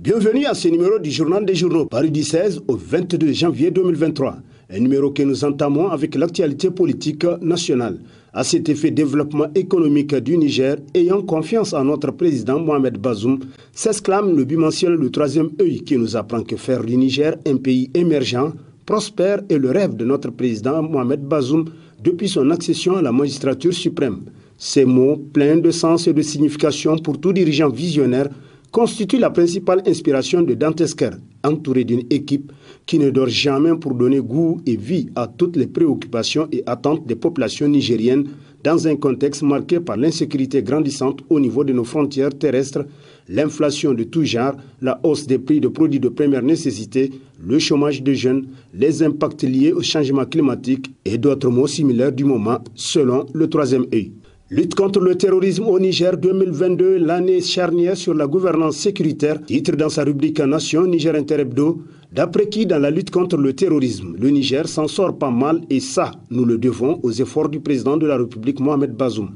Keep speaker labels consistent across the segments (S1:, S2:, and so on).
S1: Bienvenue à ce numéro du Journal des Journaux, paru du 16 au 22 janvier 2023. Un numéro que nous entamons avec l'actualité politique nationale. À cet effet, développement économique du Niger, ayant confiance en notre président Mohamed Bazoum, s'exclame le bimensuel Le Troisième Œil qui nous apprend que faire du Niger un pays émergent, prospère est le rêve de notre président Mohamed Bazoum depuis son accession à la magistrature suprême. Ces mots, pleins de sens et de signification pour tout dirigeant visionnaire, constitue la principale inspiration de Dante Esquer, entouré d'une équipe qui ne dort jamais pour donner goût et vie à toutes les préoccupations et attentes des populations nigériennes dans un contexte marqué par l'insécurité grandissante au niveau de nos frontières terrestres, l'inflation de tout genre, la hausse des prix de produits de première nécessité, le chômage des jeunes, les impacts liés au changement climatique et d'autres mots similaires du moment, selon le Troisième Œil. Lutte contre le terrorisme au Niger 2022, l'année charnière sur la gouvernance sécuritaire, titre dans sa rubrique Nation Niger Interebdo, d'après qui dans la lutte contre le terrorisme, le Niger s'en sort pas mal et ça, nous le devons aux efforts du président de la République Mohamed Bazoum.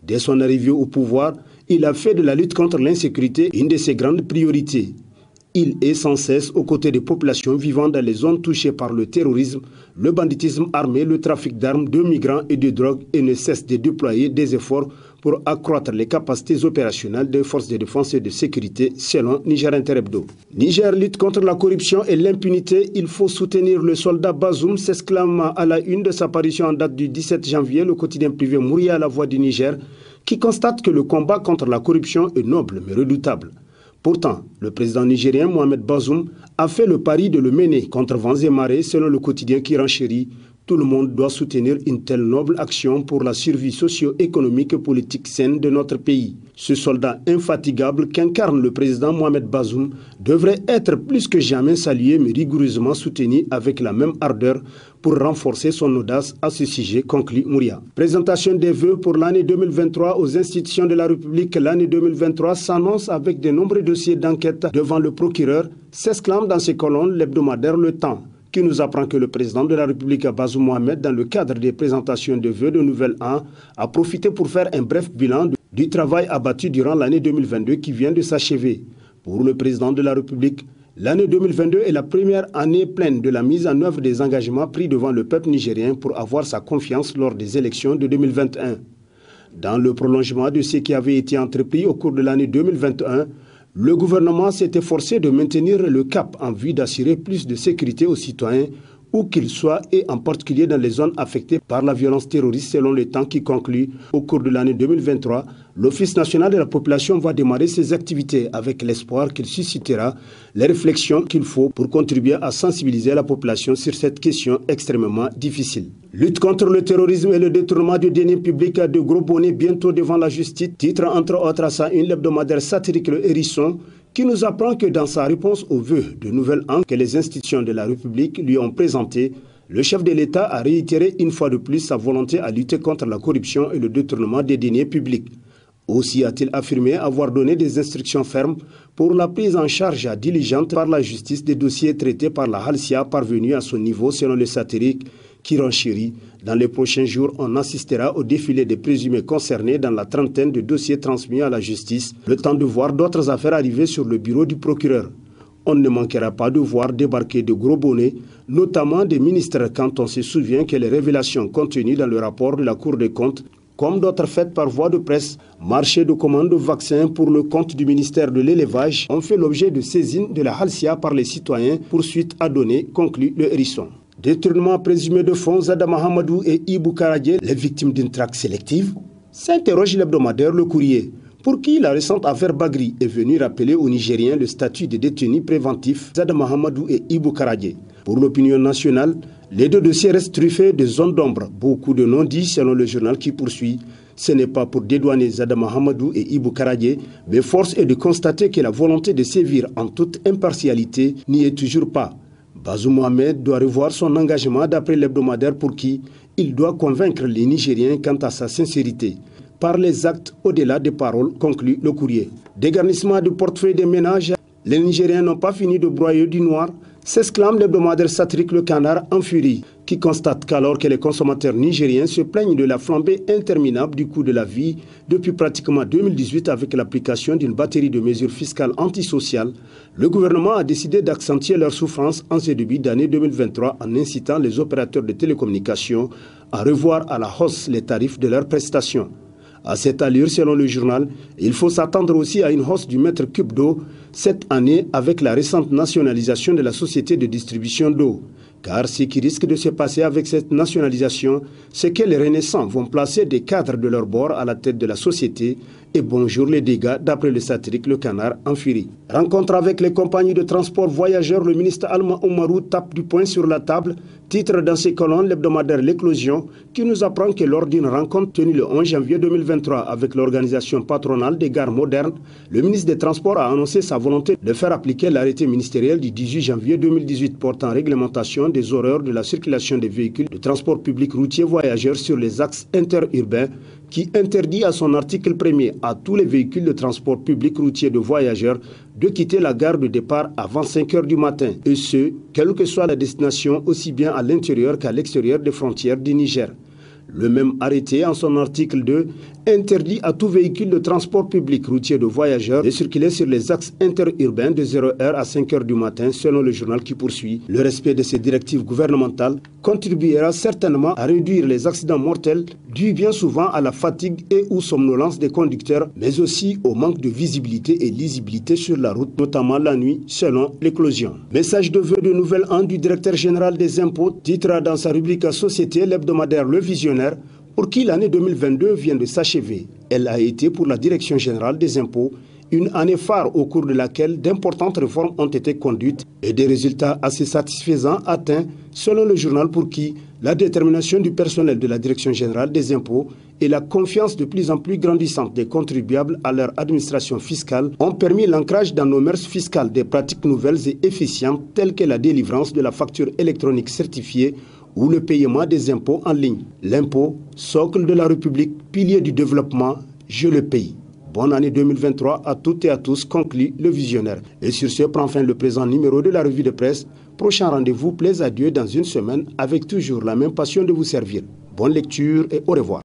S1: Dès son arrivée au pouvoir, il a fait de la lutte contre l'insécurité une de ses grandes priorités. Il est sans cesse aux côtés des populations vivant dans les zones touchées par le terrorisme, le banditisme armé, le trafic d'armes, de migrants et de drogue et ne cesse de déployer des efforts pour accroître les capacités opérationnelles des forces de défense et de sécurité selon Niger Interebdo. Niger lutte contre la corruption et l'impunité. Il faut soutenir le soldat Bazoum, s'exclame à la une de sa parution en date du 17 janvier le quotidien privé Mouria à la Voix du Niger, qui constate que le combat contre la corruption est noble mais redoutable. Pourtant, le président nigérien Mohamed Bazoum a fait le pari de le mener contre vents et marées selon le quotidien qui renchérit. Tout le monde doit soutenir une telle noble action pour la survie socio-économique et politique saine de notre pays. Ce soldat infatigable qu'incarne le président Mohamed Bazoum devrait être plus que jamais salué mais rigoureusement soutenu avec la même ardeur pour renforcer son audace à ce sujet, conclut Mouria. Présentation des vœux pour l'année 2023 aux institutions de la République. L'année 2023 s'annonce avec de nombreux dossiers d'enquête devant le procureur, s'exclame dans ses colonnes l'hebdomadaire Le Temps, qui nous apprend que le président de la République, Bazoum Mohamed, dans le cadre des présentations de vœux de Nouvel An, a profité pour faire un bref bilan du travail abattu durant l'année 2022 qui vient de s'achever. Pour le président de la République, l'année 2022 est la première année pleine de la mise en œuvre des engagements pris devant le peuple nigérien pour avoir sa confiance lors des élections de 2021. Dans le prolongement de ce qui avait été entrepris au cours de l'année 2021, le gouvernement s'est efforcé de maintenir le cap en vue d'assurer plus de sécurité aux citoyens, où qu'ils soient et en particulier dans les zones affectées par la violence terroriste selon le temps qui conclut. Au cours de l'année 2023, l'Office national de la population va démarrer ses activités avec l'espoir qu'il suscitera les réflexions qu'il faut pour contribuer à sensibiliser la population sur cette question extrêmement difficile. Lutte contre le terrorisme et le détournement du deniers public de Gros Bonnet bientôt devant la justice, titre entre autres à ça une hebdomadaire satirique Le Hérisson, qui nous apprend que dans sa réponse aux vœux de Nouvel An que les institutions de la République lui ont présenté, le chef de l'État a réitéré une fois de plus sa volonté à lutter contre la corruption et le détournement des deniers publics. Aussi a-t-il affirmé avoir donné des instructions fermes pour la prise en charge diligente par la justice des dossiers traités par la Halcia parvenus à son niveau selon le satirique qui renchérit. Dans les prochains jours, on assistera au défilé des présumés concernés dans la trentaine de dossiers transmis à la justice, le temps de voir d'autres affaires arriver sur le bureau du procureur. On ne manquera pas de voir débarquer de gros bonnets, notamment des ministres quand on se souvient que les révélations contenues dans le rapport de la Cour des comptes, comme d'autres faites par voie de presse, marché de commande de vaccins pour le compte du ministère de l'élevage, ont fait l'objet de saisine de la Halcia par les citoyens, poursuite à donner, conclut Le Hérisson. Détournement présumé de fonds, Zada Mahamadou et Ibou Karadje, les victimes d'une traque sélective, s'interroge l'hebdomadaire Le Courrier, pour qui la récente affaire Bagri est venue rappeler aux Nigériens le statut de détenus préventifs Zada Mahamadou et Ibou Karadje. Pour l'opinion nationale, les deux dossiers restent truffés de zones d'ombre. Beaucoup de non-dits selon le journal qui poursuit. Ce n'est pas pour dédouaner Zada Mahamadou et Ibou Karadje, mais force est de constater que la volonté de sévir en toute impartialité n'y est toujours pas. Bazoum Mohamed doit revoir son engagement d'après l'hebdomadaire pour qui il doit convaincre les Nigériens quant à sa sincérité. Par les actes au-delà des paroles, conclut Le Courrier. Dégarnissement du portefeuille des ménages, les Nigériens n'ont pas fini de broyer du noir. S'exclame l'hebdomadaire satirique Le Canard en furie, qui constate qu'alors que les consommateurs nigériens se plaignent de la flambée interminable du coût de la vie depuis pratiquement 2018 avec l'application d'une batterie de mesures fiscales antisociales, le gouvernement a décidé d'accentuer leur souffrance en ce début d'année 2023 en incitant les opérateurs de télécommunications à revoir à la hausse les tarifs de leurs prestations. À cette allure, selon le journal, il faut s'attendre aussi à une hausse du mètre cube d'eau cette année avec la récente nationalisation de la société de distribution d'eau. Car ce qui risque de se passer avec cette nationalisation, c'est que les renaissants vont placer des cadres de leur bord à la tête de la société et bonjour les dégâts d'après le satirique Le Canard en furie. Rencontre avec les compagnies de transport voyageurs, le ministre Alma Oumarou tape du poing sur la table, titre dans ses colonnes l'hebdomadaire L'Éclosion, qui nous apprend que lors d'une rencontre tenue le 11 janvier 2023 avec l'organisation patronale des gares modernes, le ministre des Transports a annoncé sa volonté de faire appliquer l'arrêté ministériel du 18 janvier 2018 portant réglementation des horaires de la circulation des véhicules de transport public routier voyageurs sur les axes interurbains, qui interdit à son article 1er à tous les véhicules de transport public routier de voyageurs de quitter la gare de départ avant 5 h du matin, et ce, quelle que soit la destination, aussi bien à l'intérieur qu'à l'extérieur des frontières du Niger. Le même arrêté, en son article 2, interdit à tout véhicule de transport public routier de voyageurs de circuler sur les axes interurbains de 0 h à 5 h du matin, selon le journal qui poursuit. Le respect de ces directives gouvernementales contribuera certainement à réduire les accidents mortels dus bien souvent à la fatigue et ou somnolence des conducteurs, mais aussi au manque de visibilité et lisibilité sur la route, notamment la nuit, selon L'Éclosion. Message de vœux de nouvel an du directeur général des impôts, titre dans sa rubrique Société l'hebdomadaire Le Visionnaire, pour qui l'année 2022 vient de s'achever. Elle a été pour la Direction générale des impôts une année phare au cours de laquelle d'importantes réformes ont été conduites et des résultats assez satisfaisants atteints, selon le journal, pour qui la détermination du personnel de la Direction générale des impôts et la confiance de plus en plus grandissante des contribuables à leur administration fiscale ont permis l'ancrage dans nos mœurs fiscales des pratiques nouvelles et efficientes telles que la délivrance de la facture électronique certifiée ou le paiement des impôts en ligne. L'impôt, socle de la République, pilier du développement, je le paye. Bonne année 2023 à toutes et à tous, conclut le visionnaire. Et sur ce prend fin le présent numéro de la revue de presse. Prochain rendez-vous, plaise à Dieu dans une semaine avec toujours la même passion de vous servir. Bonne lecture et au revoir.